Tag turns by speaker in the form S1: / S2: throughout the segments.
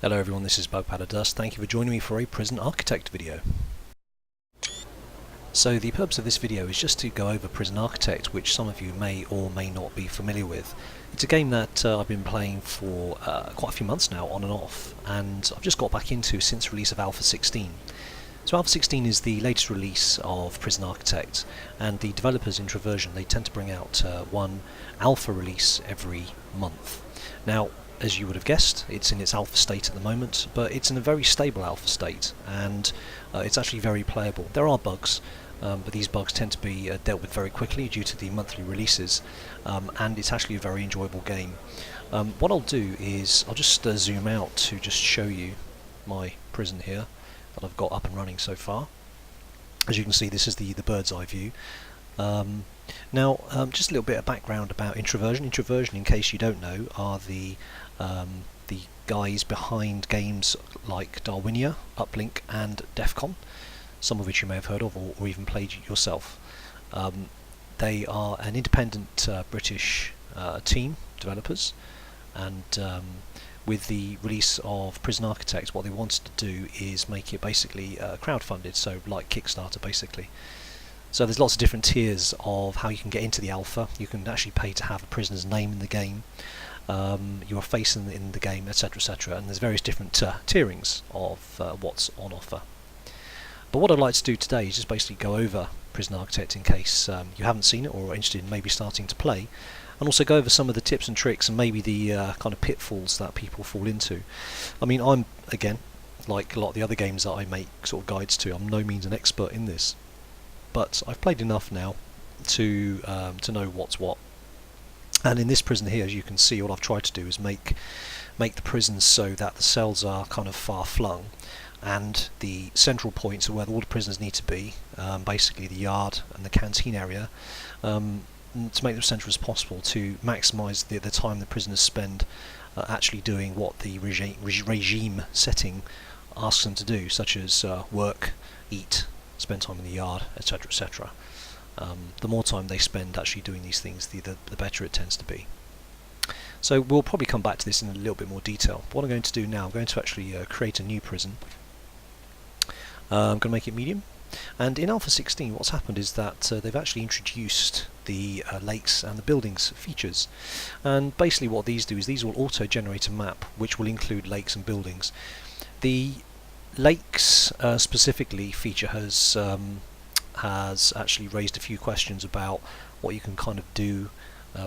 S1: Hello everyone, this is Bug Powder Dust. Thank you for joining me for a Prison Architect video. So the purpose of this video is just to go over Prison Architect, which some of you may or may not be familiar with. It's a game that I've been playing for quite a few months now, on and off, and I've just got back into since release of Alpha 16. So Alpha 16 is the latest release of Prison Architect, and the developers, Introversion, they tend to bring out one alpha release every month. Now, as you would have guessed, it's in its alpha state at the moment, but it's in a very stable alpha state, and it's actually very playable. There are bugs, but these bugs tend to be dealt with very quickly due to the monthly releases, and it's actually a very enjoyable game. What I'll do is I'll just zoom out to just show you my prison here that I've got up and running so far. As you can see, this is the bird's eye view. Now, just a little bit of background about Introversion. Introversion, in case you don't know, are the guys behind games like Darwinia, Uplink and Defcon, some of which you may have heard of or even played yourself. They are an independent British team, developers, and with the release of Prison Architect, what they wanted to do is make it basically crowdfunded, so like Kickstarter basically. So there's lots of different tiers of how you can get into the alpha. You can actually pay to have a prisoner's name in the game, your face in the game, etc, etc, and there's various different tierings of what's on offer. But what I'd like to do today is just basically go over Prison Architect in case you haven't seen it or are interested in maybe starting to play, and also go over some of the tips and tricks and maybe the kind of pitfalls that people fall into. I mean, I'm, again, like a lot of the other games that I make sort of guides to, I'm no means an expert in this, but I've played enough now to know what's what. And in this prison here, as you can see, what I've tried to do is make the prisons so that the cells are kind of far flung, and the central points are where all the prisoners need to be, basically the yard and the canteen area, to make them central as possible to maximise the time the prisoners spend actually doing what the regime setting asks them to do, such as work, eat, spend time in the yard, etc, etc. The more time they spend actually doing these things, the better it tends to be. So we'll probably come back to this in a little bit more detail. What I'm going to do now, I'm going to actually create a new prison. I'm going to make it medium. And in Alpha 16, what's happened is that they've actually introduced the lakes and the buildings features. And basically what these do is these will auto-generate a map which will include lakes and buildings. The lakes specifically feature has actually raised a few questions about what you can kind of do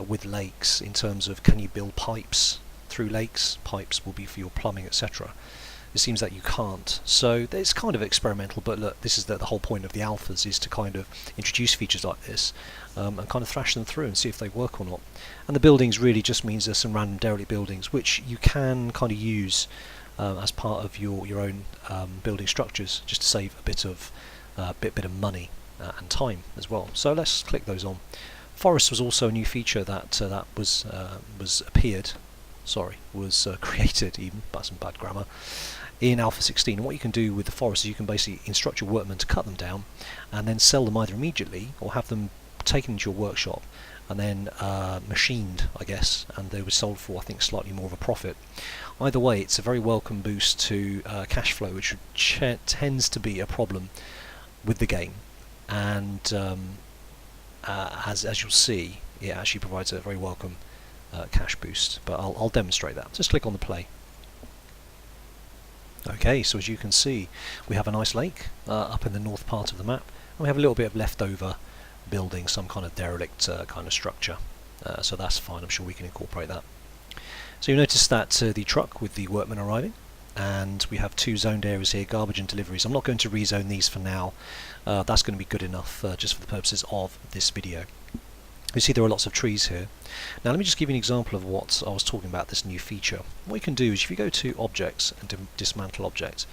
S1: with lakes in terms of, can you build pipes through lakes? Pipes will be for your plumbing, etc. It seems that you can't, so it's kind of experimental, but look, this is the whole point of the alphas, is to kind of introduce features like this and kind of thrash them through and see if they work or not. And the buildings really just means there's some random derelict buildings which you can kind of use as part of your own building structures, just to save a bit of money and time as well. So let's click those on. Forest was also a new feature that was created, even by some bad grammar, in Alpha 16. And what you can do with the forest is you can basically instruct your workmen to cut them down and then sell them either immediately or have them taken into your workshop and then machined, I guess, and they were sold for, I think, slightly more of a profit. Either way, it's a very welcome boost to cash flow, which tends to be a problem with the game, and as you'll see, it actually provides a very welcome cash boost, but I'll demonstrate that. Just click on the play. Okay, so as you can see, we have a nice lake up in the north part of the map, and we have a little bit of leftover building, some kind of derelict kind of structure, so that's fine. I'm sure we can incorporate that. So you notice that the truck with the workmen arriving, and we have two zoned areas here, garbage and deliveries. I'm not going to rezone these for now, that's going to be good enough just for the purposes of this video. You see there are lots of trees here. Now let me just give you an example of what I was talking about, this new feature. What you can do is, if you go to objects and dismantle objects,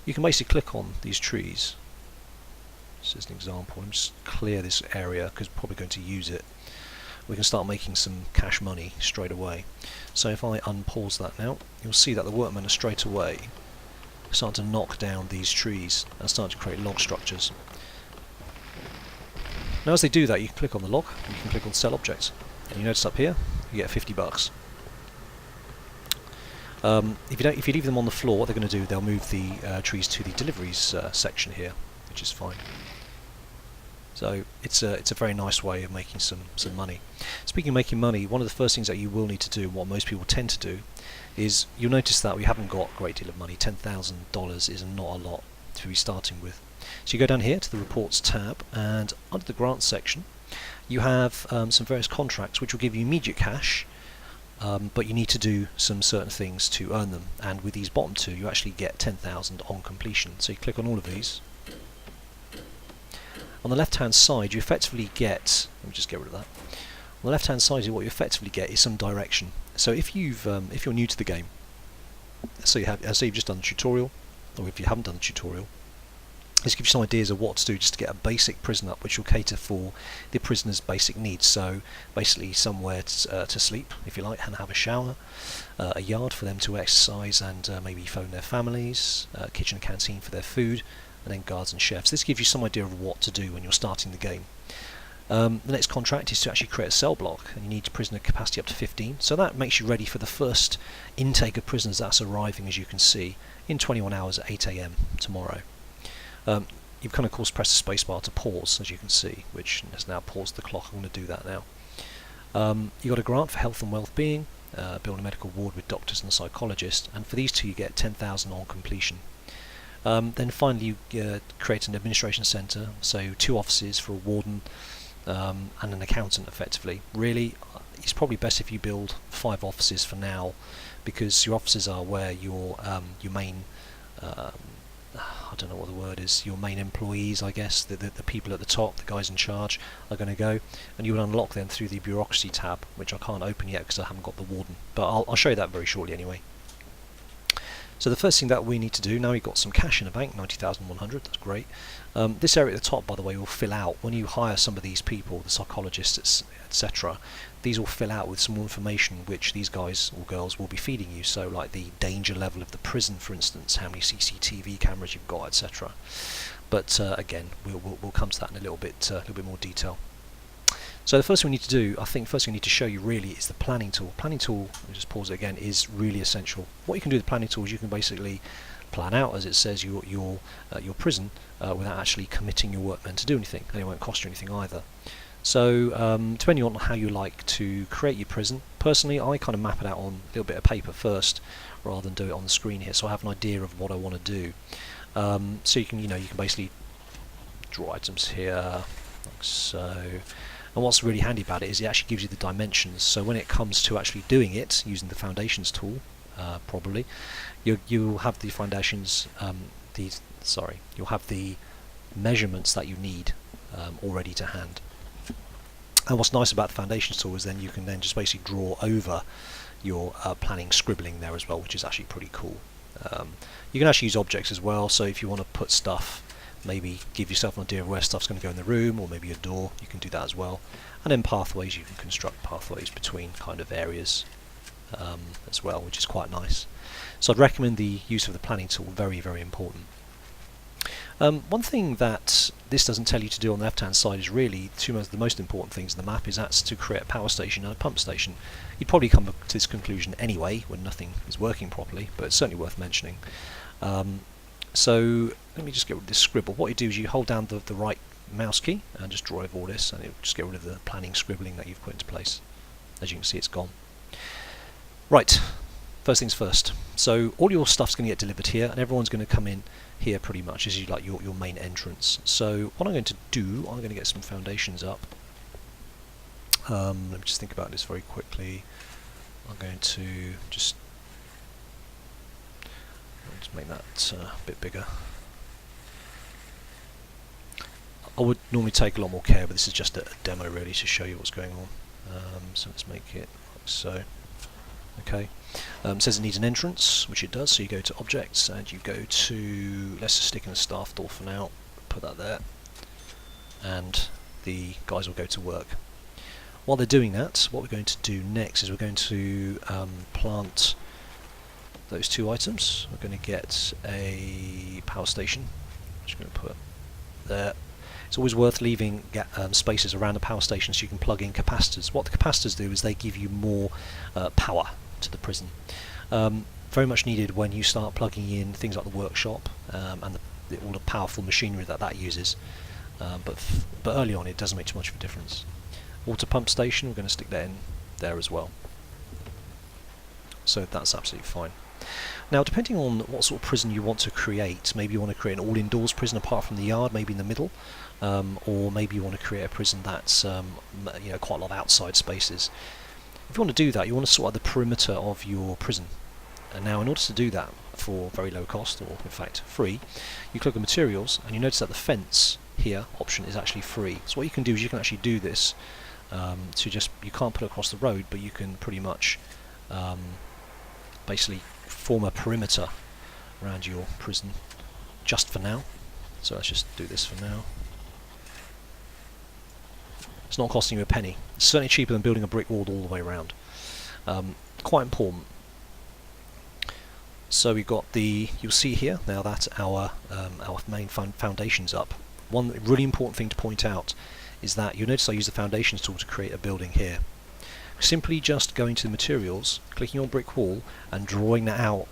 S1: you can basically click on these trees. This is an example. I'm just clear this area because we're probably going to use it. We can start making some cash money straight away. So if I unpause that now, you'll see that the workmen are straight away starting to knock down these trees and start to create log structures. Now as they do that, you can click on the log, and you can click on sell objects, and you notice up here you get $50. If you leave them on the floor, what they're going to do, they'll move the trees to the deliveries section here, which is fine. So it's a very nice way of making some money. Speaking of making money, one of the first things that you will need to do, and what most people tend to do, is you'll notice that we haven't got a great deal of money. $10,000 is not a lot to be starting with. So you go down here to the reports tab, and under the grants section you have some various contracts which will give you immediate cash, but you need to do some certain things to earn them, and with these bottom two you actually get 10,000 on completion. So you click on all of these. On the left hand side you effectively get, let me just get rid of that. On the left hand side what you effectively get is some direction. So if you're new to the game, so you've just done the tutorial, or if you haven't done the tutorial, this gives you some ideas of what to do just to get a basic prison up which will cater for the prisoner's basic needs. So basically somewhere to sleep, if you like, and have a shower, a yard for them to exercise and maybe phone their families, kitchen and canteen for their food, and then guards and chefs. This gives you some idea of what to do when you're starting the game. The next contract is to actually create a cell block, and you need prisoner capacity up to 15, so that makes you ready for the first intake of prisoners that's arriving, as you can see, in 21 hours at 8 AM tomorrow. You can of course press the spacebar to pause, as you can see, which has now paused the clock. I'm going to do that now. You got a grant for health and well-being, build a medical ward with doctors and a psychologist, and for these two you get 10,000 on completion. Then finally you create an administration centre, so 2 offices for a warden and an accountant effectively. Really, it's probably best if you build 5 offices for now, because your offices are where your main I don't know what the word is, your main employees, I guess, the people at the top, the guys in charge, are going to go, and you will unlock them through the bureaucracy tab, which I can't open yet because I haven't got the warden, but I'll show you that very shortly anyway. So the first thing that we need to do, now we've got some cash in the bank, 90,100, that's great. This area at the top, by the way, will fill out when you hire some of these people, the psychologists, etc. These will fill out with some more information which these guys or girls will be feeding you, so like the danger level of the prison, for instance, how many CCTV cameras you've got, etc. But again, we'll come to that in a little bit more detail. So the first thing we need to do, I think first thing we need to show you really is the planning tool. Planning tool, let me just pause it again, is really essential. What you can do with the planning tool is you can basically plan out, as it says, your prison without actually committing your workmen to do anything, and it won't cost you anything either. So depending on how you like to create your prison, personally I kind of map it out on a little bit of paper first rather than do it on the screen here, so I have an idea of what I want to do. So you can basically draw items here like so. And what's really handy about it is it actually gives you the dimensions, so when it comes to actually doing it using the foundations tool, probably you'll have the foundations, you'll have the measurements that you need already to hand. And what's nice about the foundations tool is then you can then just basically draw over your planning scribbling there as well, which is actually pretty cool. You can actually use objects as well, so if you want to put stuff, maybe give yourself an idea of where stuff's going to go in the room, or maybe a door, you can do that as well. And then pathways, you can construct pathways between kind of areas as well, which is quite nice. So I'd recommend the use of the planning tool, very, very important. One thing that this doesn't tell you to do on the left hand side is really two of the most important things in the map, is that's to create a power station and a pump station. You'd probably come to this conclusion anyway when nothing is working properly, but it's certainly worth mentioning. So let me just get rid of this scribble. What you do is you hold down the right mouse key and just draw over all this, and it'll just get rid of the planning scribbling that you've put into place. As you can see, it's gone. Right, first things first. So all your stuff's going to get delivered here, and everyone's going to come in here pretty much as like your main entrance. So what I'm going to do, I'm going to get some foundations up. Let me just think about this very quickly. I'm going to just make that a bit bigger. I would normally take a lot more care, but this is just a demo really to show you what's going on. So let's make it like so. Okay. It says it needs an entrance, which it does, so you go to objects and you go to, let's just stick in a staff door for now, put that there, and the guys will go to work. While they're doing that, what we're going to do next is we're going to plant those 2 items. We're going to get a power station, which I'm going to put there. It's always worth leaving spaces around the power station so you can plug in capacitors. What the capacitors do is they give you more power to the prison. very much needed when you start plugging in things like the workshop and all the powerful machinery that uses. But early on it doesn't make too much of a difference. Water pump station, we're going to stick that in there as well. So that's absolutely fine. Now, depending on what sort of prison you want to create, maybe you want to create an all-indoors prison apart from the yard, maybe in the middle, or maybe you want to create a prison that's quite a lot of outside spaces. If you want to do that, you want to sort out the perimeter of your prison. And now, in order to do that for very low cost, or in fact free, you click on materials, and you notice that the fence here option is actually free. So what you can do is you can actually do this you can't put it across the road, but you can pretty much basically form a perimeter around your prison just for now. So let's just do this for now. It's not costing you a penny. It's certainly cheaper than building a brick wall all the way around. Quite important. So we've got you'll see here now that our main foundation's up. One really important thing to point out is that you'll notice I use the foundations tool to create a building here. Simply just going to the materials, clicking on brick wall and drawing that out,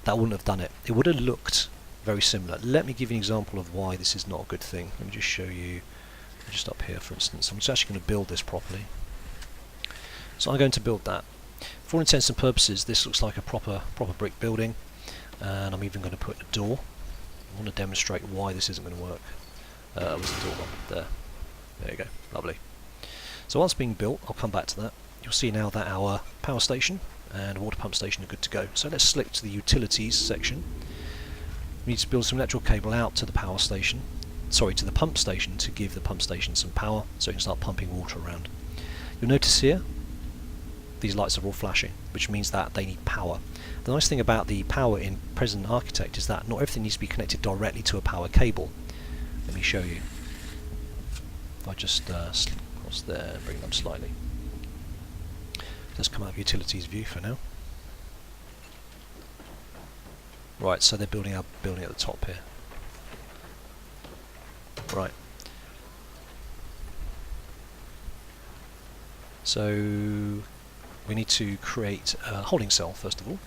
S1: that wouldn't have done it. It would have looked very similar. Let me give you an example of why this is not a good thing. Let me just show you, just up here for instance. I'm just actually going to build this properly. So I'm going to build that. For all intents and purposes, this looks like a proper brick building, and I'm even going to put a door. I want to demonstrate why this isn't going to work. Where's the door gone? There you go, lovely. So once being built, I'll come back to that. You'll see now that our power station and water pump station are good to go. So let's select to the utilities section. We need to build some electrical cable out to the power station, to the pump station, to give the pump station some power so it can start pumping water around. You'll notice here these lights are all flashing, which means that they need power. The nice thing about the power in Prison Architect is that not everything needs to be connected directly to a power cable. Let me show you. If I just cross there and bring them slightly. Let's come out of utilities view for now. Right, so they're building our building at the top here. Right. So we need to create a holding cell first of all.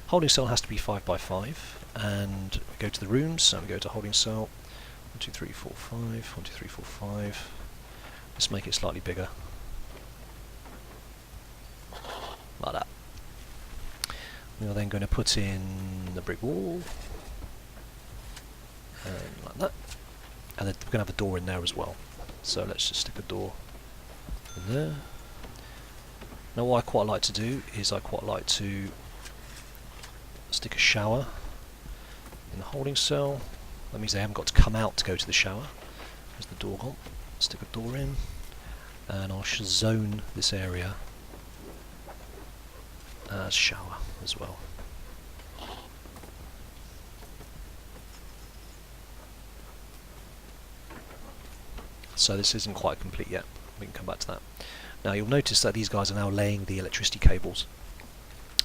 S1: Holding cell has to be 5 by 5, and we go to the rooms and we go to holding cell. 1, 2, 3, 4, 5. 1, 2, 3, 4, 5. Let's make it slightly bigger. Like that. We are then going to put in the brick wall, and like that. And then we're going to have a door in there as well. So let's just stick a door in there. Now what I quite like to do is I quite like to stick a shower in the holding cell. That means they haven't got to come out to go to the shower. There's the door gone. Stick a door in, and I'll zone this area as shower as well. So this isn't quite complete yet. We can come back to that. Now you'll notice that these guys are now laying the electricity cables.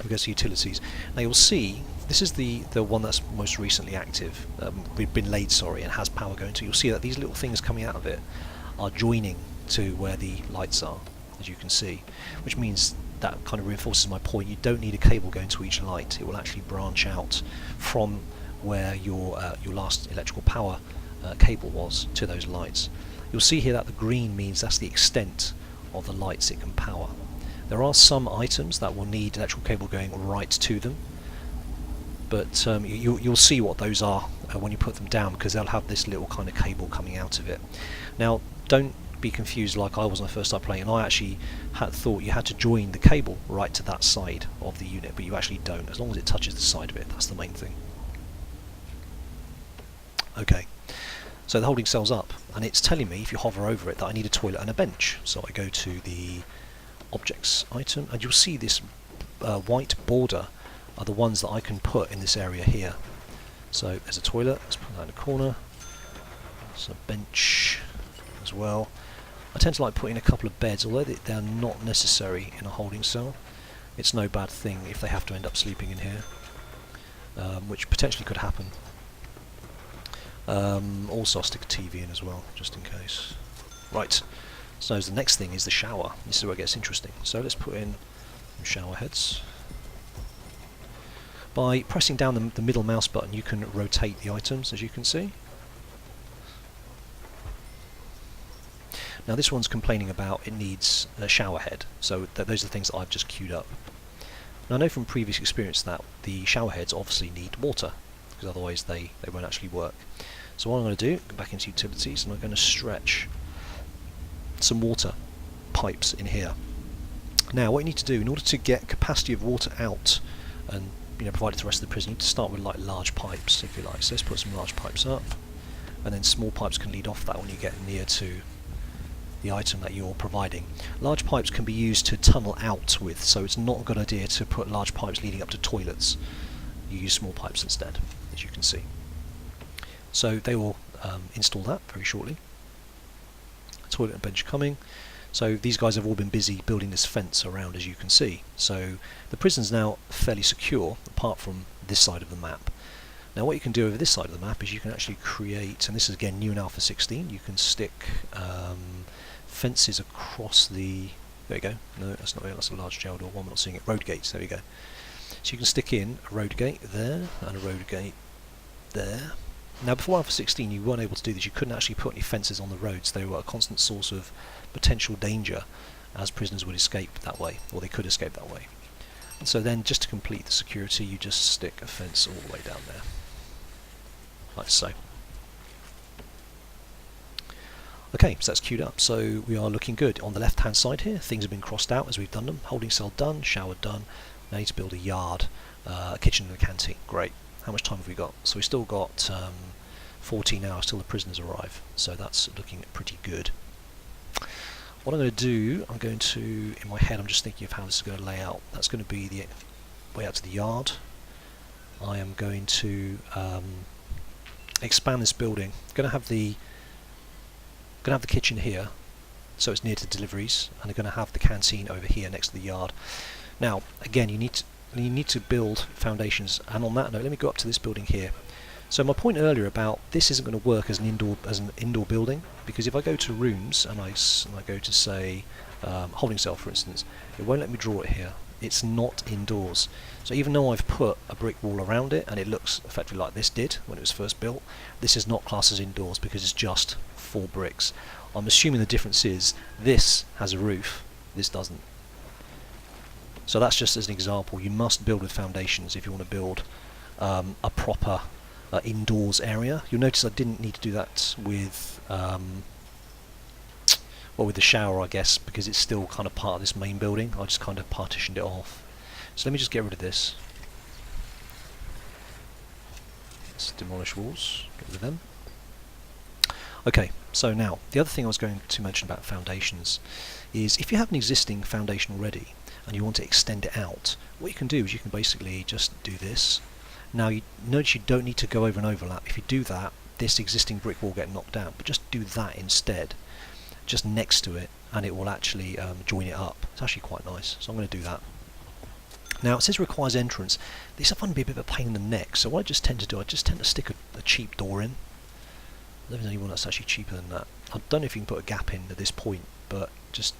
S1: We go to utilities. Now you'll see this is the one that's most recently active. We've been laid, sorry, and has power going to. You'll see that these little things coming out of it are joining to where the lights are, as you can see, which means that kind of reinforces my point. You don't need a cable going to each light. It will actually branch out from where your last electrical power cable was to those lights. You'll see here that the green means that's the extent of the lights it can power. There are some items that will need electrical cable going right to them, but you'll see what those are when you put them down, because they'll have this little kind of cable coming out of it. Now don't be confused like I was when I first started playing, and I actually thought you had to join the cable right to that side of the unit, but you actually don't. As long as it touches the side of it, that's the main thing. Okay, so the holding cell's up, and it's telling me, if you hover over it, that I need a toilet and a bench. So I go to the objects item, and you'll see this white border are the ones that I can put in this area here. So there's a toilet, let's put that in the corner. There's a bench as well. I tend to like putting a couple of beds, although they're not necessary in a holding cell. It's no bad thing if they have to end up sleeping in here, which potentially could happen. Also I'll stick a TV in as well, just in case. Right, so the next thing is the shower. This is where it gets interesting. So let's put in some shower heads. By pressing down the middle mouse button, you can rotate the items, as you can see. Now this one's complaining about it needs a shower head, so those are the things that I've just queued up. Now I know from previous experience that the shower heads obviously need water, because otherwise they won't actually work. So what I'm going to do, go back into utilities, and I'm going to stretch some water pipes in here. Now what you need to do, in order to get capacity of water out and provide it to the rest of the prison, you need to start with like large pipes, if you like. So let's put some large pipes up, and then small pipes can lead off that when you get near to the item that you're providing. Large pipes can be used to tunnel out with, so it's not a good idea to put large pipes leading up to toilets. You use small pipes instead, as you can see. So they will install that very shortly. Toilet and bench coming. So these guys have all been busy building this fence around, as you can see. So the prison's now fairly secure, apart from this side of the map. Now what you can do over this side of the map is you can actually create, and this is again new in Alpha 16, you can stick fences across the, there you go, no that's not it, that's a large jail door, one we're not seeing it, road gates, there we go. So you can stick in a road gate there, and a road gate there. Now before Alpha 16 you weren't able to do this, you couldn't actually put any fences on the roads, they were a constant source of potential danger, as prisoners would escape that way, or they could escape that way. And so then just to complete the security you just stick a fence all the way down there, like so. Okay, so that's queued up, so we are looking good. On the left hand side here, things have been crossed out as we've done them. Holding cell done, shower done. Now I need to build a yard, a kitchen and a canteen. Great. How much time have we got? So we've still got 14 hours till the prisoners arrive, so that's looking pretty good. What I'm going to do, I'm going to, in my head I'm just thinking of how this is going to lay out. That's going to be the way out to the yard. I am going to expand this building. I'm going to have the kitchen here, so it's near to deliveries, and I'm going to have the canteen over here next to the yard. Now again, you need to build foundations, and on that note let me go up to this building here. So my point earlier about this isn't going to work as an indoor building, because if I go to rooms and I go to say holding cell for instance, it won't let me draw it here. It's not indoors. So even though I've put a brick wall around it and it looks effectively like this did when it was first built, this is not classed as indoors because it's just 4 bricks. I'm assuming the difference is this has a roof, this doesn't. So that's just as an example. You must build with foundations if you want to build a proper indoors area. You'll notice I didn't need to do that with well, with the shower I guess, because it's still kind of part of this main building. I just kind of partitioned it off. So let me just get rid of this. Let's demolish walls, get rid of them. Okay, so now the other thing I was going to mention about foundations is if you have an existing foundation already and you want to extend it out, what you can do is you can basically just do this. Now you notice you don't need to go over an overlap. If you do that, this existing brick will get knocked down, but just do that instead, just next to it, and it will actually join it up. It's actually quite nice, so I'm going to do that. Now it says requires entrance. This I find to be a bit of a pain in the neck, so what I just tend to do, I just tend to stick a cheap door in. I don't know if there's anyone that's actually cheaper than that. I don't know if you can put a gap in at this point, but just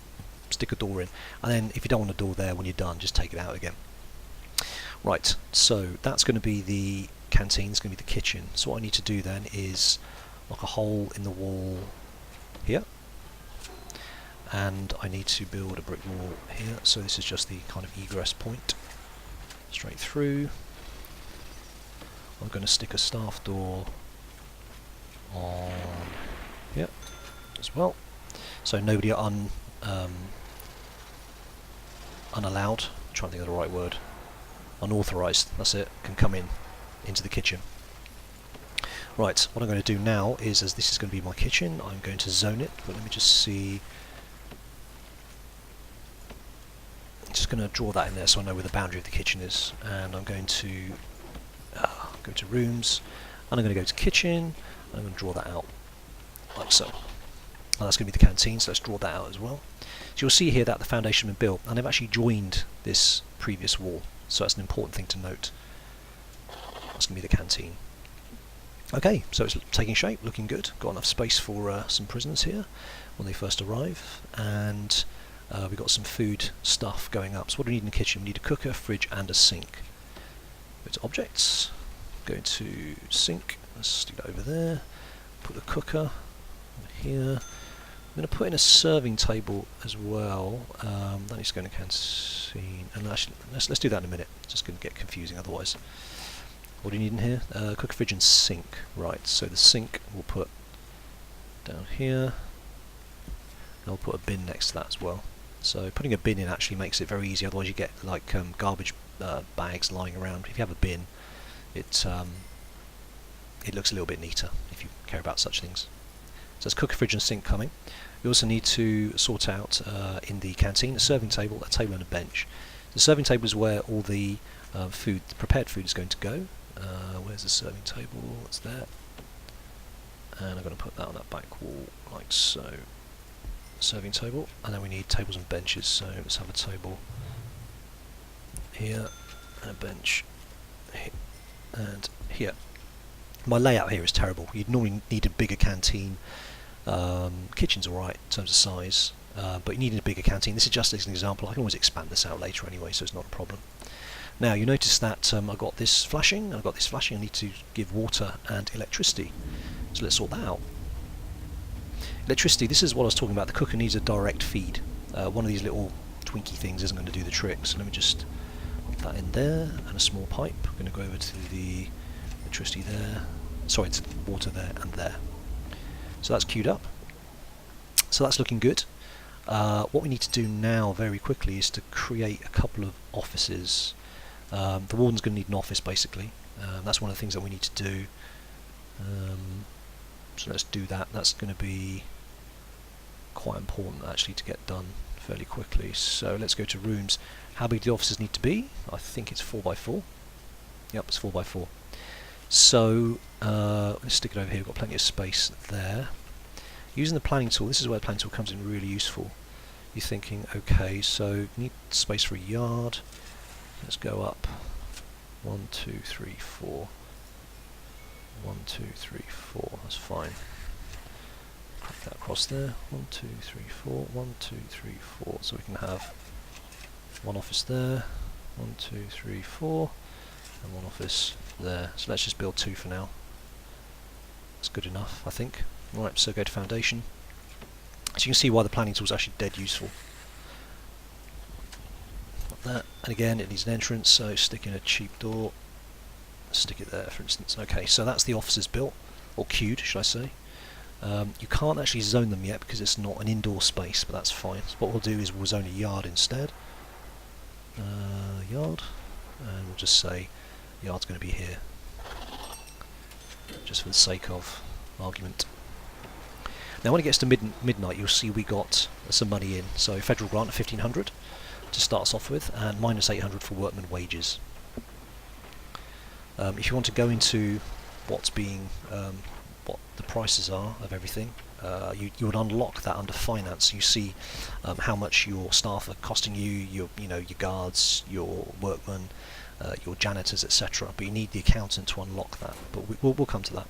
S1: stick a door in, and then if you don't want a door there when you're done, just take it out again. Right, so that's going to be the canteen, it's going to be the kitchen. So what I need to do then is knock a hole in the wall here, and I need to build a brick wall here, so this is just the kind of egress point straight through. I'm going to stick a staff door on here as well, so nobody unallowed, I'm trying to think of the right word, unauthorized, that's it, can come into the kitchen. Right, what I'm going to do now is, as this is going to be my kitchen, I'm going to zone it, but let me just see. I'm just going to draw that in there so I know where the boundary of the kitchen is, and I'm going to go to rooms, and I'm going to go to kitchen, and I'm going to draw that out like so. And that's going to be the canteen, so let's draw that out as well. So you'll see here that the foundation has been built, and they've actually joined this previous wall, so that's an important thing to note. That's going to be the canteen. Okay, so it's taking shape, looking good. Got enough space for some prisoners here when they first arrive, and we've got some food stuff going up. So what do we need in the kitchen? We need a cooker, fridge and a sink. Go to objects, go to sink, let's stick it over there, put the cooker here. I'm going to put in a serving table as well. That needs to go in a canteen, and actually let's do that in a minute. It's just going to get confusing otherwise. What do you need in here? Cooker, fridge and sink. Right, so the sink we'll put down here, and I'll put a bin next to that as well. So putting a bin in actually makes it very easy, otherwise you get like garbage bags lying around. If you have a bin, it looks a little bit neater if you care about such things. So there's cooker, fridge and sink coming. We also need to sort out in the canteen a serving table, a table and a bench. The serving table is where all the food, the prepared food, is going to go. Where's the serving table? It's there. And I'm going to put that on that back wall like so. Serving table, and then we need tables and benches, so let's have a table here and a bench here and here. My layout here is terrible. You'd normally need a bigger canteen. Kitchen's alright in terms of size, but you need a bigger canteen. This is just as an example. I can always expand this out later anyway, so it's not a problem. Now you notice that I've got this flashing, I need to give water and electricity, so let's sort that out. Electricity, this is what I was talking about. The cooker needs a direct feed. One of these little twinky things isn't going to do the trick, so let me just put that in there, and a small pipe. I'm going to go over to the electricity there, sorry, to the water there and there. So that's queued up. So that's looking good. What we need to do now very quickly is to create a couple of offices. The warden's going to need an office basically. That's one of the things that we need to do. So let's do that. That's going to be quite important actually to get done fairly quickly. So let's go to rooms. How big do the offices need to be? I think it's 4x4. Yep, it's 4x4. So let's stick it over here. We've got plenty of space there. Using the planning tool, this is where the planning tool comes in really useful. You're thinking, okay, so you need space for a yard. Let's go up 1, 2, 3, 4. 1, 2, 3, 4. That's fine. Crack that across there. 1, 2, 3, 4. 1, 2, 3, 4. So we can have one office there. 1, 2, 3, 4. And one office there. So let's just build 2 for now. That's good enough, I think. Right, so go to foundation. So you can see why the planning tool is actually dead useful. Like that. And again, it needs an entrance, so stick in a cheap door. Stick it there, for instance. Okay, so that's the offices built, or queued, should I say. You can't actually zone them yet because it's not an indoor space, but that's fine. So what we'll do is we'll zone a yard instead. Yard, and we'll just say yard's going to be here, just for the sake of argument. Now when it gets to midnight, you'll see we got some money in. So federal grant of 1,500 to start us off with, and minus 800 for workman wages. If you want to go into what's being, what the prices are of everything, you would unlock that under finance. You see how much your staff are costing you, your guards, your workmen, your janitors, etc. But you need the accountant to unlock that. But we'll come to that.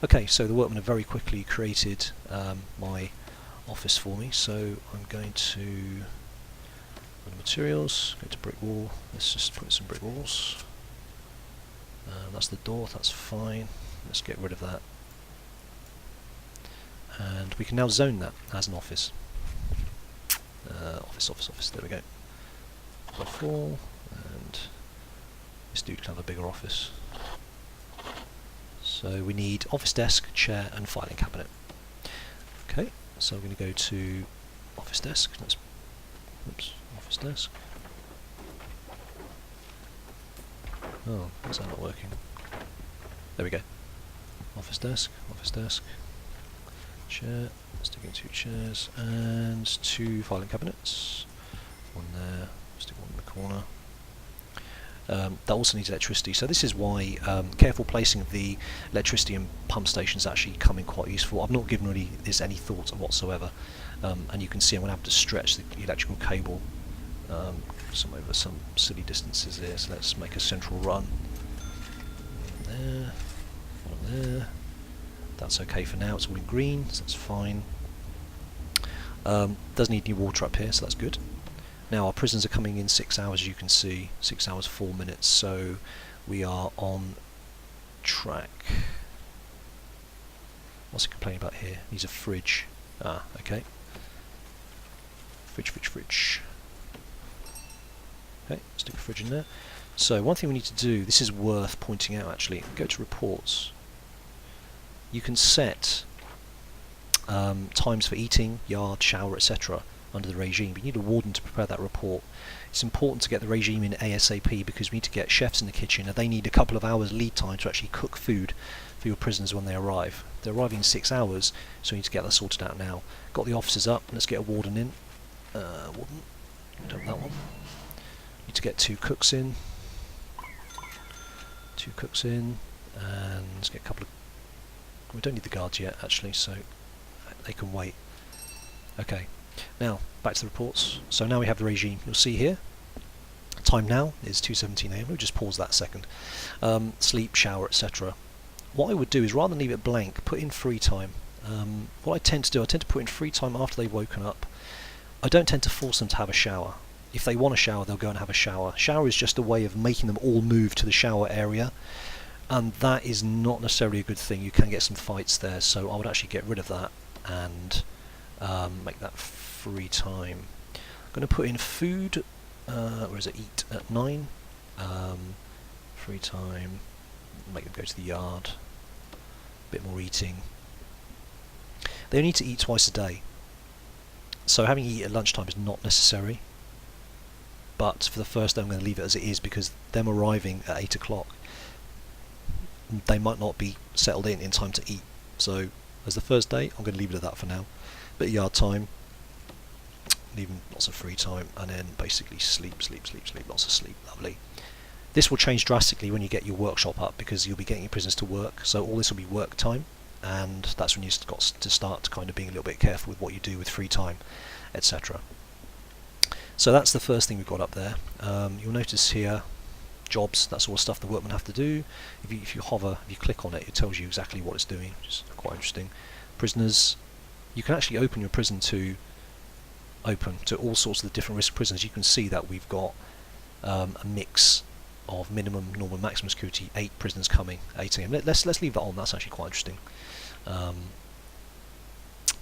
S1: Okay, so the workmen have very quickly created my office for me. So I'm going to go to materials, go to brick wall. Let's just put some brick walls. That's the door, that's fine. Let's get rid of that. And we can now zone that as an office. Office, there we go. By 4, and this dude can have a bigger office. So we need office desk, chair and filing cabinet. Okay, so we're going to go to office desk. Office desk. Oh, is that not working? There we go. Office desk, chair, sticking 2 chairs, and 2 filing cabinets. One there, stick one in the corner. That also needs electricity, so this is why careful placing of the electricity and pump stations actually come in quite useful. I've not given really this any thought whatsoever, and you can see I'm going to have to stretch the electrical cable over some silly distances here, so let's make a central run. One there. That's okay for now, it's all in green, so that's fine. Does need new water up here, so that's good. Now our prisoners are coming in 6 hours, as you can see, 6 hours 4 minutes, so we are on track. What's he complaining about here? Needs a fridge. Ah, okay. Fridge. Okay, stick a fridge in there. So one thing we need to do, this is worth pointing out actually, go to reports. You can set times for eating, yard, shower, etc. under the regime, but you need a warden to prepare that report. It's important to get the regime in ASAP because we need to get chefs in the kitchen and they need a couple of hours lead time to actually cook food for your prisoners when they arrive. They're arriving in 6 hours, so we need to get that sorted out now. Got the officers up, let's get a warden in. Warden, don't that one. Need to get 2 cooks in. 2 cooks in, and let's get a couple of... We don't need the guards yet actually, so they can wait. Okay, now back to the reports. So now we have the regime. You'll see here, time now is 2:17 AM. We'll just pause that a second. Sleep, shower, etc. What I would do is, rather than leave it blank, put in free time. What I tend to do, I tend to put in free time after they've woken up. I don't tend to force them to have a shower. If they want a shower, they'll go and have a shower. Shower is just a way of making them all move to the shower area, and that is not necessarily a good thing. You can get some fights there, so I would actually get rid of that and make that free time. I'm going to put in food, where is it, eat at 9, free time, make them go to the yard, a bit more eating. They only need to eat twice a day, so having eat at lunchtime is not necessary, but for the first day I'm going to leave it as it is because them arriving at 8 o'clock, they might not be settled in time to eat. So as the first day, I'm going to leave it at that for now. Bit of yard time, leaving lots of free time, and then basically sleep, lots of sleep. Lovely. This will change drastically when you get your workshop up because you'll be getting your prisoners to work. So all this will be work time, and that's when you've got to start kind of being a little bit careful with what you do with free time, etc. So that's the first thing we've got up there. You'll notice here, jobs, that's all the stuff the workmen have to do. If you hover, if you click on it, it tells you exactly what it's doing, which is quite interesting. Prisoners, you can actually open your prison to all sorts of the different risk prisoners. You can see that we've got a mix of minimum, normal, maximum security, 8 prisoners coming, 8 AM. Let's leave that on, that's actually quite interesting.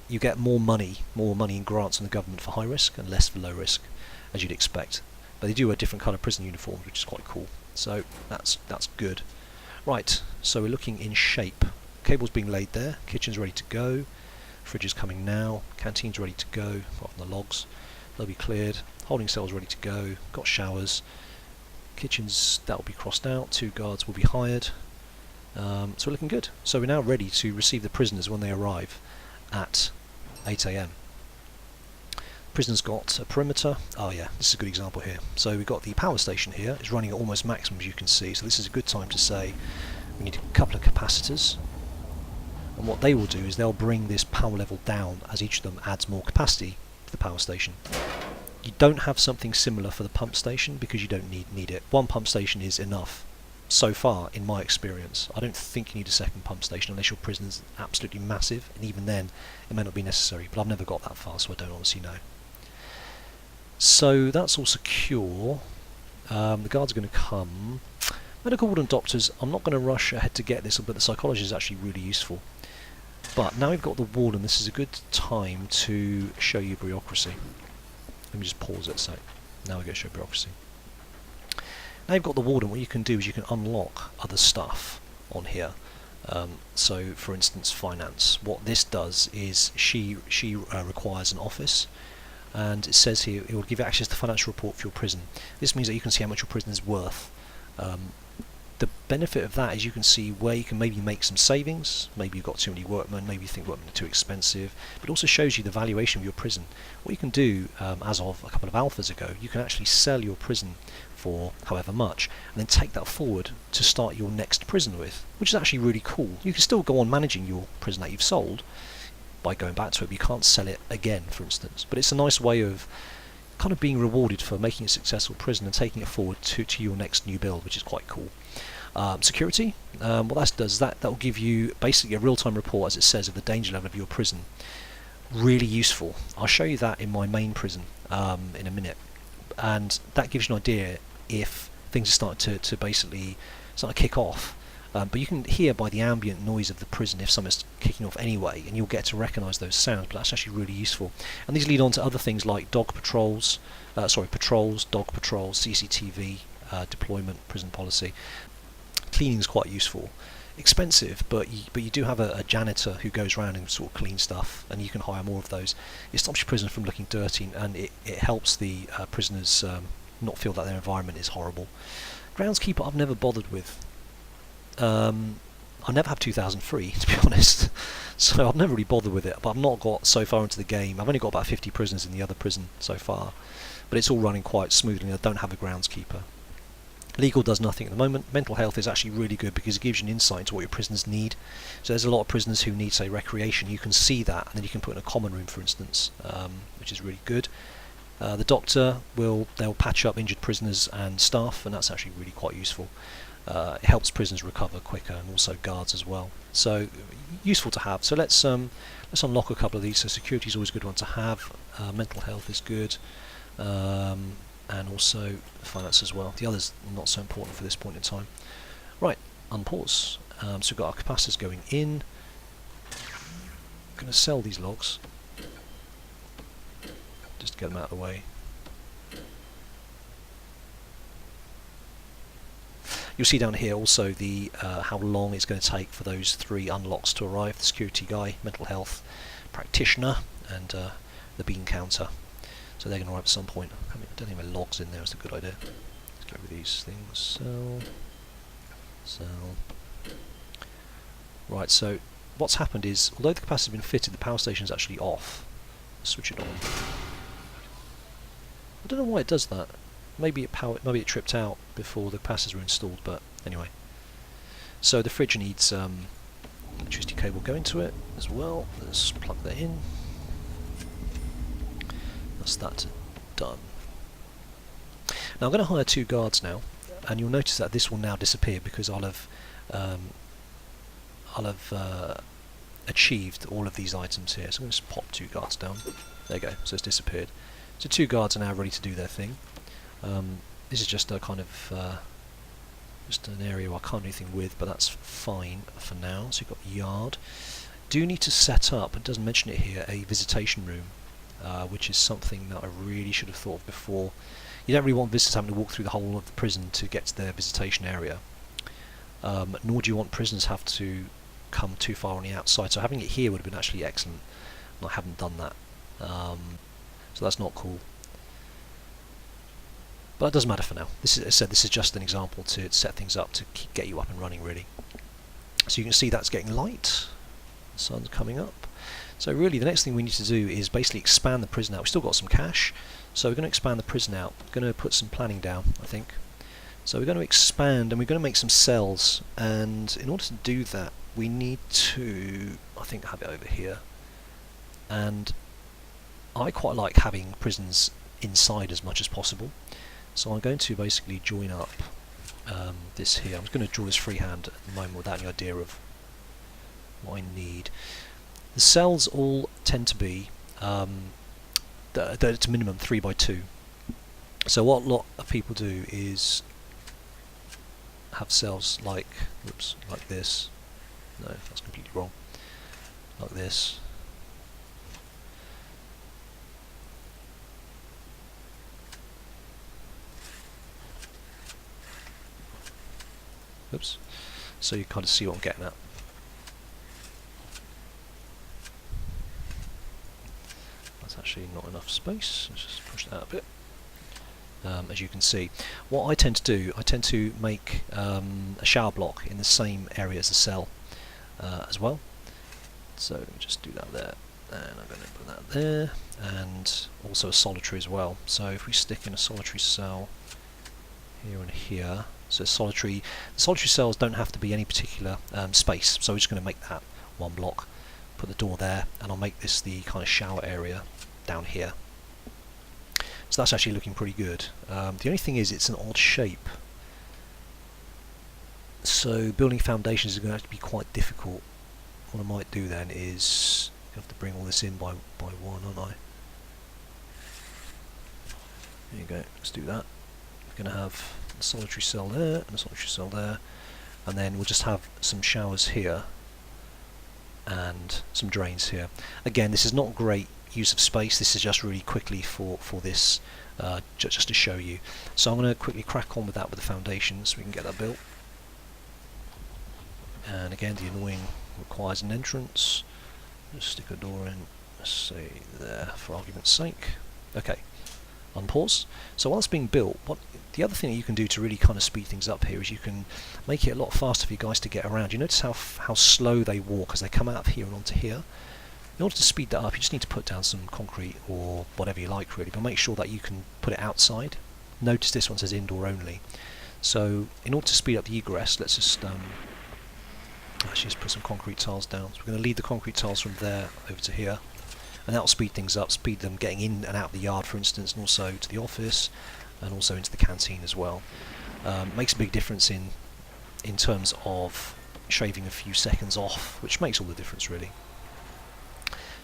S1: You get more money in grants from the government for high risk and less for low risk, as you'd expect. But they do wear different colour prison uniforms, which is quite cool. So that's good. Right, so we're looking in shape. Cable's being laid there, kitchen's ready to go, fridge is coming now, canteen's ready to go, apart from the logs, they'll be cleared, holding cell's ready to go, got showers, kitchens, that will be crossed out, 2 guards will be hired, so we're looking good. So we're now ready to receive the prisoners when they arrive at 8 AM. Prisoners got a perimeter. Oh yeah, this is a good example here. So we've got the power station here, it's running at almost maximum as you can see, so this is a good time to say we need a couple of capacitors, and what they will do is they'll bring this power level down as each of them adds more capacity to the power station. You don't have something similar for the pump station because you don't need it. One pump station is enough so far in my experience. I don't think you need a second pump station unless your prison's absolutely massive, and even then it may not be necessary, but I've never got that far, so I don't honestly know. So that's all secure. The guards are going to come. Medical ward and doctors, I'm not going to rush ahead to get this, but the psychology is actually really useful. But now we've got the warden, this is a good time to show you bureaucracy. Let me just pause it a sec. Now we go show bureaucracy. Now you've got the warden, what you can do is you can unlock other stuff on here. So for instance, finance. What this does is she requires an office, and it says here it will give you access to financial report for your prison. This means that you can see how much your prison is worth. The benefit of that is you can see where you can maybe make some savings. Maybe you've got too many workmen, maybe you think workmen are too expensive, but it also shows you the valuation of your prison. What you can do, as of a couple of alphas ago, you can actually sell your prison for however much, and then take that forward to start your next prison with, which is actually really cool. You can still go on managing your prison that you've sold by going back to it, but you can't sell it again, for instance. But it's a nice way of kind of being rewarded for making a successful prison and taking it forward to your next new build, which is quite cool. Security, what that does is that will give you basically a real-time report, as it says, of the danger level of your prison. Really useful. I'll show you that in my main prison in a minute, and that gives you an idea if things are starting to basically starting to kick off. But you can hear by the ambient noise of the prison if something's kicking off anyway, and you'll get to recognise those sounds, but that's actually really useful. And these lead on to other things like patrols, dog patrols, CCTV, deployment, prison policy. Cleaning is quite useful. Expensive, but you do have a janitor who goes around and sort of cleans stuff, and you can hire more of those. It stops your prison from looking dirty, and it helps the prisoners not feel that their environment is horrible. Groundskeeper I've never bothered with. I never have 2003 to be honest, so I've never really bothered with it, but I've not got so far into the game. I've only got about 50 prisoners in the other prison so far, but it's all running quite smoothly. I don't have a groundskeeper. Legal does nothing at the moment. Mental health is actually really good because it gives you an insight into what your prisoners need. So there's a lot of prisoners who need, say, recreation. You can see that, and then you can put in a common room, for instance, which is really good. The doctor they'll patch up injured prisoners and staff, and that's actually really quite useful. It helps prisoners recover quicker, and also guards as well. So useful to have. So let's unlock a couple of these. So security is always a good one to have. Mental health is good. And also finance as well. The others not so important for this point in time. Right, unpause. So we've got our capacitors going in. I'm going to sell these logs just to get them out of the way. You'll see down here also the how long it's going to take for those 3 unlocks to arrive. The security guy, mental health practitioner, and the bean counter. So they're going to arrive at some point. I don't think my logs in there is a good idea. Let's go with these things. Sell. Right, so what's happened is, although the capacitor's been fitted, the power station is actually off. Let's switch it on. I don't know why it does that. Maybe it tripped out before the capacitors were installed, but anyway. So the fridge needs electricity cable going to it as well. Let's plug that in. That's that done. Now I'm going to hire 2 guards now, and you'll notice that this will now disappear because I'll have achieved all of these items here. So I'm going to just pop 2 guards down. There you go. So it's disappeared. So 2 guards are now ready to do their thing. This is just a kind of just an area where I can't do anything with, but that's fine for now. So you've got yard. Do need to set up, it doesn't mention it here, a visitation room. Which is something that I really should have thought of before. You don't really want visitors having to walk through the whole of the prison to get to their visitation area, nor do you want prisoners have to come too far on the outside. So having it here would have been actually excellent, and I haven't done that. So that's not cool. But it doesn't matter for now. This is just an example to set things up to get you up and running really. So you can see that's getting light. The sun's coming up. So really the next thing we need to do is basically expand the prison out. We've still got some cash, so we're going to expand the prison out. We're going to put some planning down, I think. So we're going to expand and we're going to make some cells, and in order to do that we need to, I think, have it over here. And I quite like having prisons inside as much as possible, so I'm going to basically join up this here. I'm just going to draw this freehand at the moment without any idea of what I need. The cells all tend to be it's a minimum 3x2. So what a lot of people do is have cells like, oops, like this. No, that's completely wrong. Like this. Oops. So you kind of see what I'm getting at. Actually not enough space. Let's just push that out a bit. As you can see, what I tend to do, I tend to make a shower block in the same area as the cell as well. So let me just do that there, and I'm going to put that there, and also a solitary as well. So if we stick in a solitary cell here and here, so solitary, the solitary cells don't have to be any particular space. So we're just going to make that one block. Put the door there, and I'll make this the kind of shower area down here. So that's actually looking pretty good. The only thing is it's an odd shape, so building foundations is going to have to be quite difficult. What I might do then is I have to bring all this in by one, aren't I? There you go, let's do that. We're going to have a solitary cell there and a solitary cell there. and then we'll just have some showers here and some drains here. Again, this is not great use of space, this is just really quickly for this, just to show you. So I'm going to quickly crack on with that with the foundations so we can get that built. And again, the annoying requires an entrance. Just stick a door in, let's say there for argument's sake. Okay, unpause. So while it's being built, the other thing that you can do to really kind of speed things up here is you can make it a lot faster for you guys to get around. You notice how slow they walk as they come out of here and onto here. In order to speed that up, you just need to put down some concrete or whatever you like really, but make sure that you can put it outside. Notice this one says indoor only. So in order to speed up the egress, let's just actually just put some concrete tiles down. So we're going to lead the concrete tiles from there over to here, and that will speed things up, speed them getting in and out of the yard for instance, and also to the office and also into the canteen as well. Makes a big difference in terms of shaving a few seconds off, which makes all the difference really.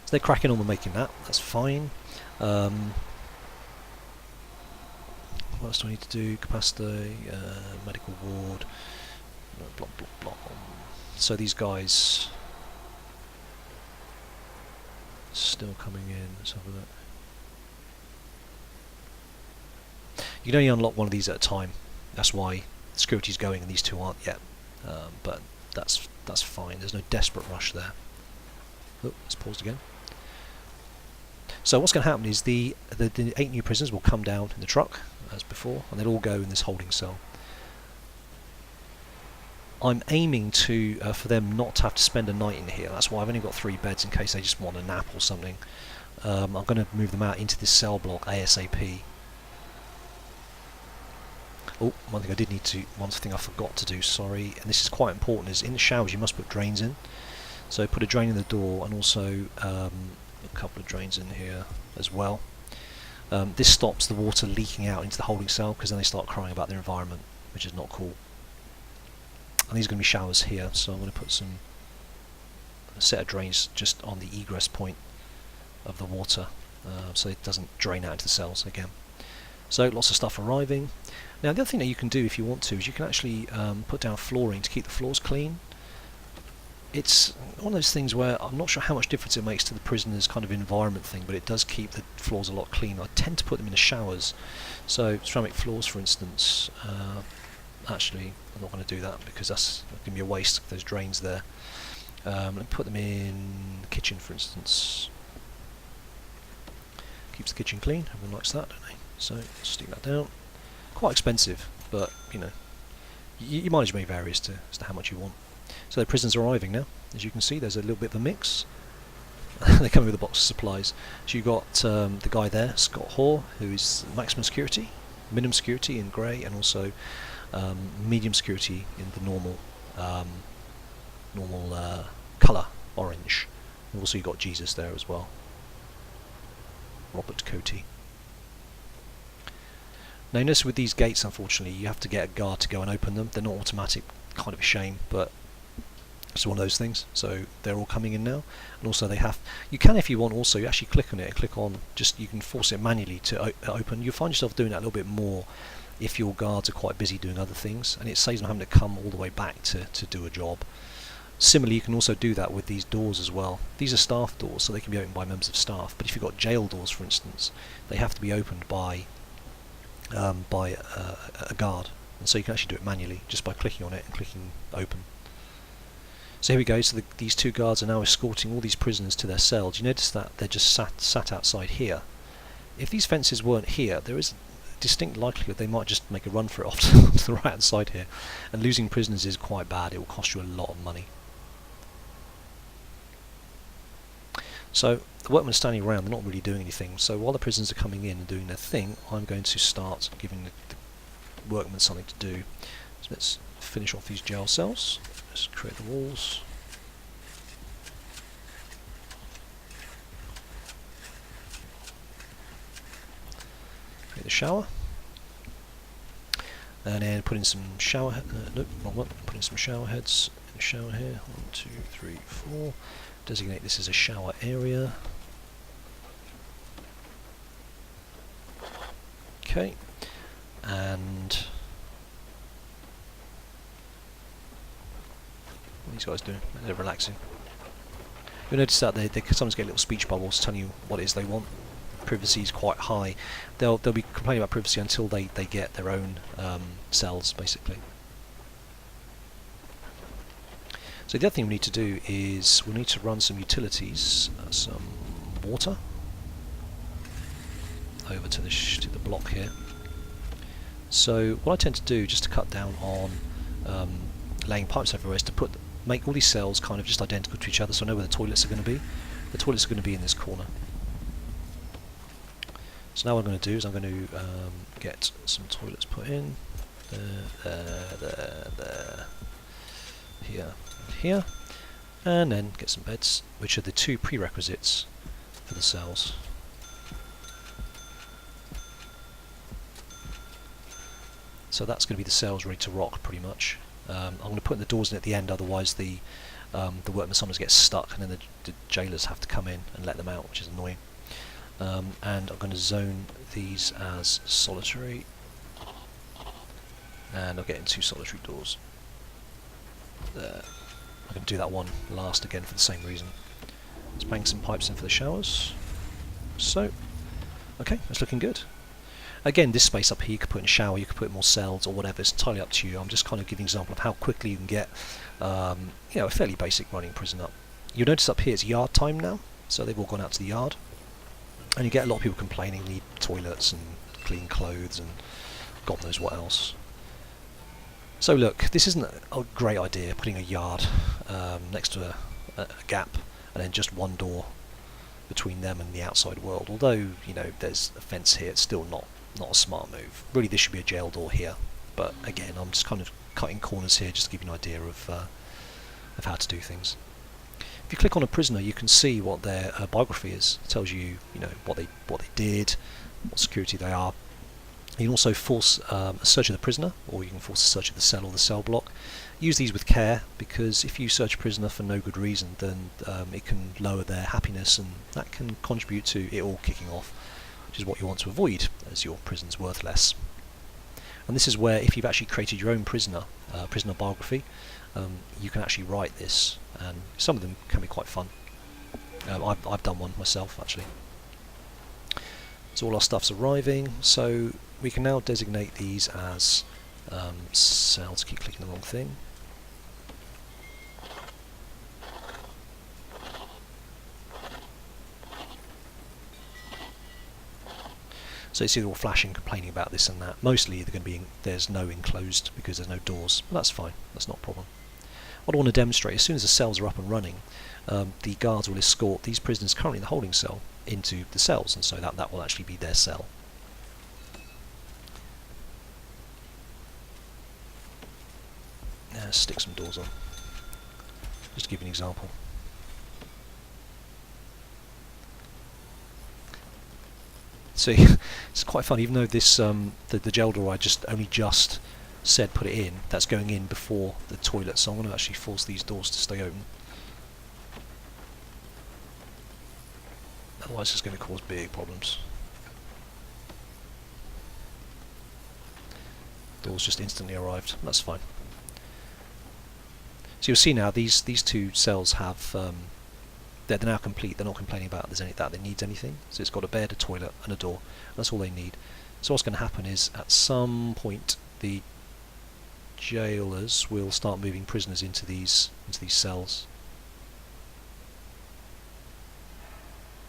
S1: So they're cracking on with making that, that's fine. What else do I need to do? Capacity, medical ward, blah blah blah. So these guys still coming in, let's have a look. You can only unlock one of these at a time, that's why security's going and these two aren't yet, but that's fine, there's no desperate rush there. Oh, let's pause again. So what's going to happen is the 8 new prisoners will come down in the truck as before, and they'll all go in this holding cell. I'm aiming to for them not to have to spend a night in here. That's why I've only got 3 beds in case they just want a nap or something. I'm going to move them out into this cell block ASAP. Oh, one thing I forgot to do, sorry, and this is quite important, is in the showers you must put drains in. So put a drain in the door and also a couple of drains in here as well. This stops the water leaking out into the holding cell, because then they start crying about their environment, which is not cool. And these are going to be showers here, so I'm going to put a set of drains just on the egress point of the water, so it doesn't drain out into the cells again. So lots of stuff arriving. Now the other thing that you can do if you want to is you can actually put down flooring to keep the floors clean. It's one of those things where I'm not sure how much difference it makes to the prisoners' kind of environment thing, but it does keep the floors a lot cleaner. I tend to put them in the showers. So ceramic floors, for instance, actually I'm not going to do that because that's going to be a waste, those drains there. Let me put them in the kitchen, for instance. Keeps the kitchen clean, everyone likes that, don't they? So stick that down. Quite expensive, but you know, your mileage may vary as to how much you want. So the prisoners are arriving now. As you can see, there's a little bit of a mix. They're coming with a box of supplies. So you've got the guy there, Scott Hoare, who is maximum security, minimum security in grey, and also medium security in the normal colour, orange. And also you've got Jesus there as well, Robert Coty. Now notice with these gates, unfortunately, you have to get a guard to go and open them. They're not automatic, kind of a shame, but it's one of those things. So they're all coming in now, and also you can, if you want, also you actually click on it and click on, you can force it manually to open. You'll find yourself doing that a little bit more if your guards are quite busy doing other things, and it saves them having to come all the way back to do a job. Similarly, you can also do that with these doors as well. These are staff doors, so they can be opened by members of staff, but if you've got jail doors, for instance, they have to be opened by a guard, and so you can actually do it manually just by clicking on it and clicking open. So here we go. So these 2 guards are now escorting all these prisoners to their cells. You notice that they're just sat outside here. If these fences weren't here, there is a distinct likelihood they might just make a run for it off to the right hand side here, and losing prisoners is quite bad. It will cost you a lot of money. So the workmen are standing around, they're not really doing anything. So while the prisoners are coming in and doing their thing, I'm going to start giving the workmen something to do. So let's finish off these jail cells. Let's create the walls. Create the shower. And then put in some shower nope, wrong one. Put in some shower heads in the shower here. 1, 2, 3, 4. Designate this as a shower area. Okay, and What are these guys doing? They're relaxing. You'll notice that they sometimes get little speech bubbles telling you what it is they want. Privacy is quite high. They'll be complaining about privacy until they get their own cells, basically. So the other thing we need to do is we need to run some utilities, some water over to the block here. So what I tend to do, just to cut down on laying pipes everywhere, is to make all these cells kind of just identical to each other, so I know where the toilets are going to be. The toilets are going to be in this corner. So now what I'm going to do is I'm going to get some toilets put in. There. Here. And then get some beds, which are the two prerequisites for the cells. So that's going to be the cells ready to rock, pretty much. I'm going to put the doors in at the end, otherwise the workmen sometimes get stuck, and then the jailers have to come in and let them out, which is annoying. And I'm going to zone these as solitary, and I'll get in 2 solitary doors. There. I'm going to do that one last again for the same reason. Let's bang some pipes in for the showers. So, okay, that's looking good. Again, this space up here, you could put in a shower, you could put in more cells or whatever, it's entirely up to you. I'm just kind of giving an example of how quickly you can get a fairly basic running prison up. You'll notice up here it's yard time now, so they've all gone out to the yard. And you get a lot of people complaining, need toilets and clean clothes and God knows what else. So look, this isn't a great idea, putting a yard next to a gap and then just one door between them and the outside world. Although, there's a fence here, it's still not a smart move. Really, this should be a jail door here. But again, I'm just kind of cutting corners here just to give you an idea of how to do things. If you click on a prisoner, you can see what their biography is. It tells you, what they did, what security they are. You can also force a search of the prisoner, or you can force a search of the cell or the cell block. Use these with care, because if you search a prisoner for no good reason, then it can lower their happiness, and that can contribute to it all kicking off, which is what you want to avoid, as your prison's worth less. And this is where, if you've actually created your own prisoner biography, you can actually write this, and some of them can be quite fun. I've done one myself, actually. So all our stuff's arriving, so we can now designate these as cells. Keep clicking the wrong thing. So you see they're all flashing, complaining about this and that. Mostly they're going to be there's no enclosed because there's no doors, but that's fine. That's not a problem. What I want to demonstrate, as soon as the cells are up and running, the guards will escort these prisoners currently in the holding cell into the cells, and so that will actually be their cell. Now stick some doors on, just to give you an example. See, it's quite fun, even though this the jail door I only just said put it in, that's going in before the toilet, so I'm going to actually force these doors to stay open. Otherwise it's going to cause big problems. Doors just instantly arrived, that's fine. So you'll see now these 2 cells have they're now complete. They're not complaining about that it needs anything. So it's got a bed, a toilet, and a door. That's all they need. So what's going to happen is, at some point, the jailers will start moving prisoners into these cells.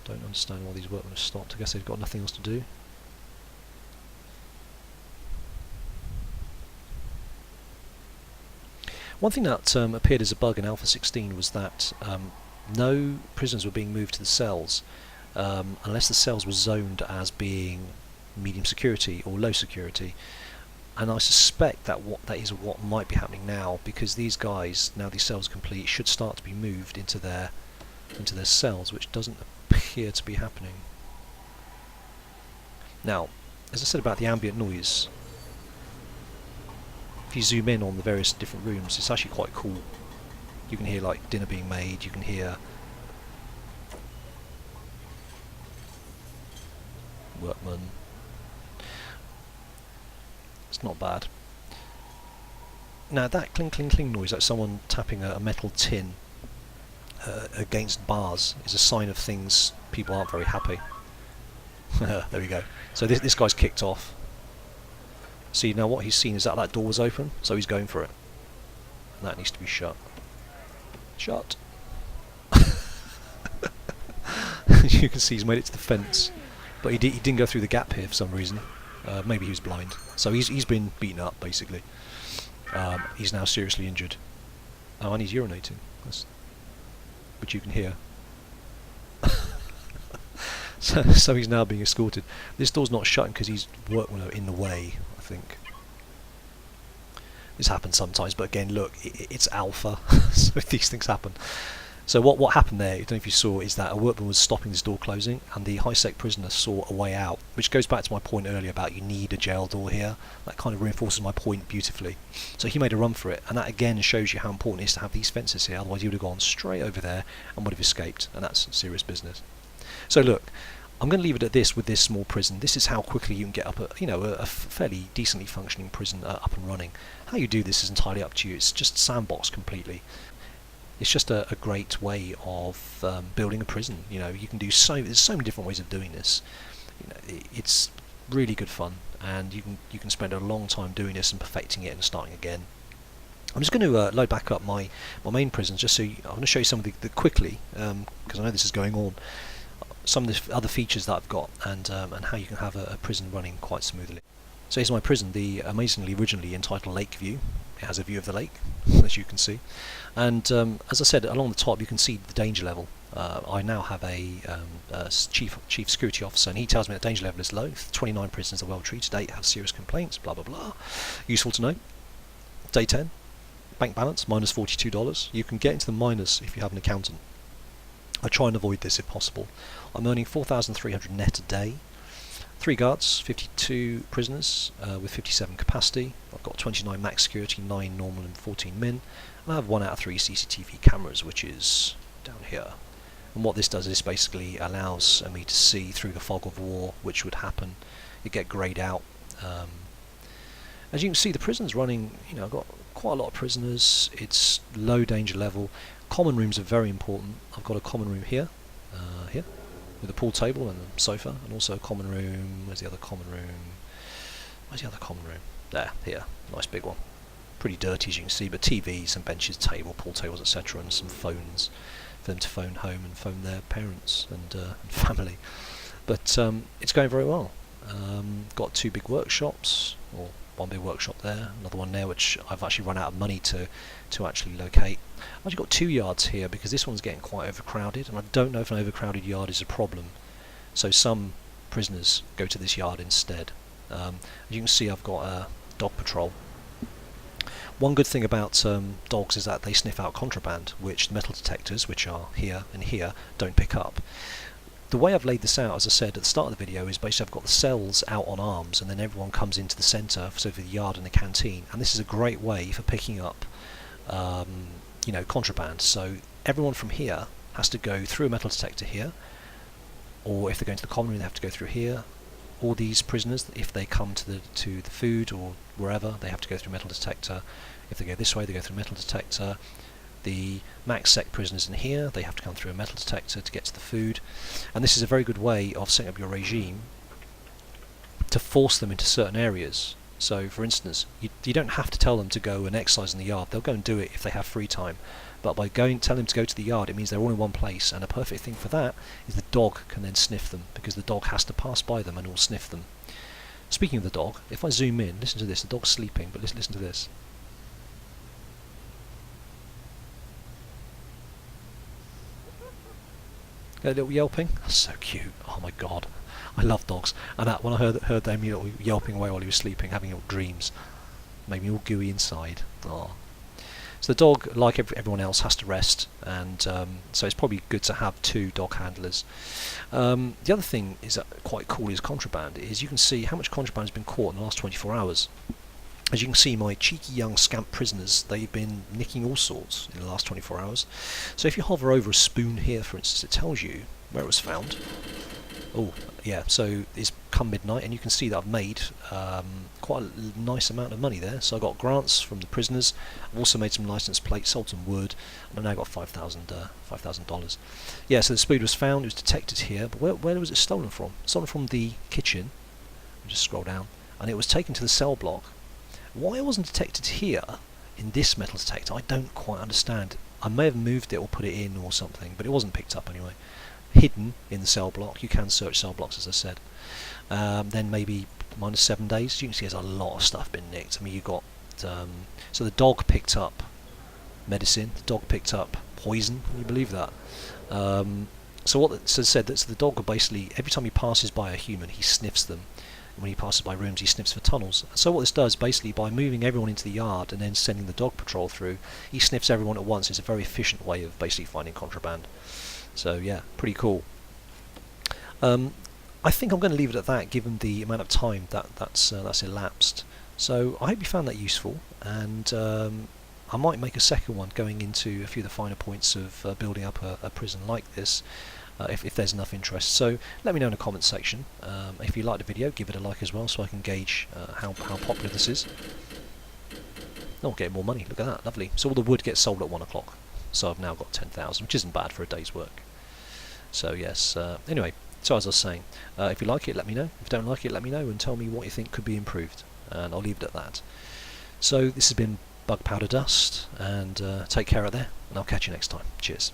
S1: Don't understand why these workmen have stopped. I guess they've got nothing else to do. One thing that appeared as a bug in Alpha 16 was that no prisoners were being moved to the cells unless the cells were zoned as being medium security or low security, and I suspect that that is what might be happening now, because these guys, now these cells are complete, should start to be moved into their cells, which doesn't appear to be happening. Now, as I said about the ambient noise, if you zoom in on the various different rooms, it's actually quite cool. You can hear like dinner being made, you can hear workmen. It's not bad. Now that cling cling cling noise, like someone tapping a metal tin against bars, is a sign of things people aren't very happy. There we go. So this guy's kicked off. See, now what he's seen is that door was open, so he's going for it. And that needs to be shut. Shut. You can see he's made it to the fence, but he didn't go through the gap here for some reason. Maybe he was blind. So he's been beaten up, basically. He's now seriously injured. Oh, and he's urinating. Which you can hear. So he's now being escorted. This door's not shutting because he's in the way, I think. This happens sometimes, but again, look, it's alpha, so these things happen. So what happened there, I don't know if you saw, is that a workman was stopping this door closing, and the high-sec prisoner saw a way out, which goes back to my point earlier about you need a jail door here. That kind of reinforces my point beautifully. So he made a run for it, and that again shows you how important it is to have these fences here, otherwise he would have gone straight over there and would have escaped, and that's serious business. So look, I'm going to leave it at this with this small prison. This is how quickly you can get up a fairly decently functioning prison up and running. How you do this is entirely up to you. It's just sandbox completely. It's just a great way of building a prison. You can do there's so many different ways of doing this. It's really good fun, and you can spend a long time doing this and perfecting it and starting again. I'm just going to load back up my main prison, just so I'm going to show you some of the quickly, because I know this is going on. Some of the other features that I've got, and how you can have a prison running quite smoothly. So here's my prison, the amazingly originally entitled Lake View. It has a view of the lake, as you can see, and as I said, along the top you can see the danger level. I now have a chief security officer, and he tells me that danger level is low. 29 prisoners are well treated, 8 have serious complaints, blah blah blah. Useful to know. Day 10, bank balance minus $42. You can get into the minus if you have an accountant. I try and avoid this if possible. I'm earning 4,300 net a day. 3 guards, 52 prisoners with 57 capacity. I've got 29 max security, 9 normal and 14 min. And I have 1 out of 3 CCTV cameras, which is down here. And what this does is basically allows me to see through the fog of war, which would happen. You get greyed out. As you can see, the prison's running, I've got quite a lot of prisoners. It's low danger level. Common rooms are very important. I've got a common room here, with a pool table and a sofa, and also a common room. Where's the other common room? There, here, nice big one. Pretty dirty as you can see, but TVs and benches, pool tables, etc., and some phones for them to phone home and phone their parents and family. But it's going very well. Got 2 big workshops, or 1 big workshop there, another one there, which I've actually run out of money to actually locate. I've actually got 2 yards here because this one's getting quite overcrowded, and I don't know if an overcrowded yard is a problem. So some prisoners go to this yard instead. As you can see, I've got a dog patrol. One good thing about dogs is that they sniff out contraband, which the metal detectors, which are here and here, don't pick up. The way I've laid this out, as I said at the start of the video, is basically I've got the cells out on arms, and then everyone comes into the centre, so for the yard and the canteen, and this is a great way for picking up contraband. So everyone from here has to go through a metal detector here, or if they're going to the common room they have to go through here. All these prisoners, if they come to the food or wherever, they have to go through a metal detector. If they go this way, they go through a metal detector. The max sec prisoners in here, they have to come through a metal detector to get to the food. And this is a very good way of setting up your regime to force them into certain areas. So for instance, you don't have to tell them to go and exercise in the yard. They'll go and do it if they have free time. But by telling them to go to the yard, it means they're all in one place, and a perfect thing for that is the dog can then sniff them, because the dog has to pass by them and will sniff them. Speaking of the dog, if I zoom in, listen to this, the dog's sleeping, but listen to this. A little yelping. That's so cute. Oh my god, I love dogs. And that when I heard them yelping away while he was sleeping, having little dreams, made me all gooey inside. Oh. So the dog, like everyone else, has to rest, and so it's probably good to have 2 dog handlers. The other thing is quite cool is contraband. Is you can see how much contraband has been caught in the last 24 hours. As you can see, my cheeky young scamp prisoners, they've been nicking all sorts in the last 24 hours. So if you hover over a spoon here, for instance, it tells you where it was found. Oh, yeah, so it's come midnight, and you can see that I've made quite a nice amount of money there. So I got grants from the prisoners. I've also made some license plates, sold some wood, and I've now got $5,000. Yeah, so the speed was found. It was detected here, but where was it stolen from? Stolen from the kitchen. Just scroll down, and it was taken to the cell block. Why it wasn't detected here in this metal detector, I don't quite understand. I may have moved it or put it in or something, but it wasn't picked up anyway. Hidden in the cell block. You can search cell blocks, as I said. Then maybe -7 days. You can see there's a lot of stuff been nicked. I mean, you got so the dog picked up medicine. The dog picked up poison. Can you believe that? So what it said that the dog will basically, every time he passes by a human, he sniffs them. And when he passes by rooms, he sniffs for tunnels. So what this does, basically, by moving everyone into the yard and then sending the dog patrol through, he sniffs everyone at once. It's a very efficient way of basically finding contraband. So yeah, pretty cool. I think I'm going to leave it at that, given the amount of time that's elapsed. So I hope you found that useful, and I might make a second one going into a few of the finer points of building up a prison like this, if there's enough interest. So let me know in the comments section. If you liked the video, give it a like as well, so I can gauge how popular this is. Oh, getting more money. Look at that, lovely. So all the wood gets sold at 1 o'clock. So I've now got 10,000, which isn't bad for a day's work. So yes, anyway, so as I was saying, if you like it, let me know. If you don't like it, let me know and tell me what you think could be improved. And I'll leave it at that. So this has been Bug Powder Dust, and take care out there, and I'll catch you next time. Cheers.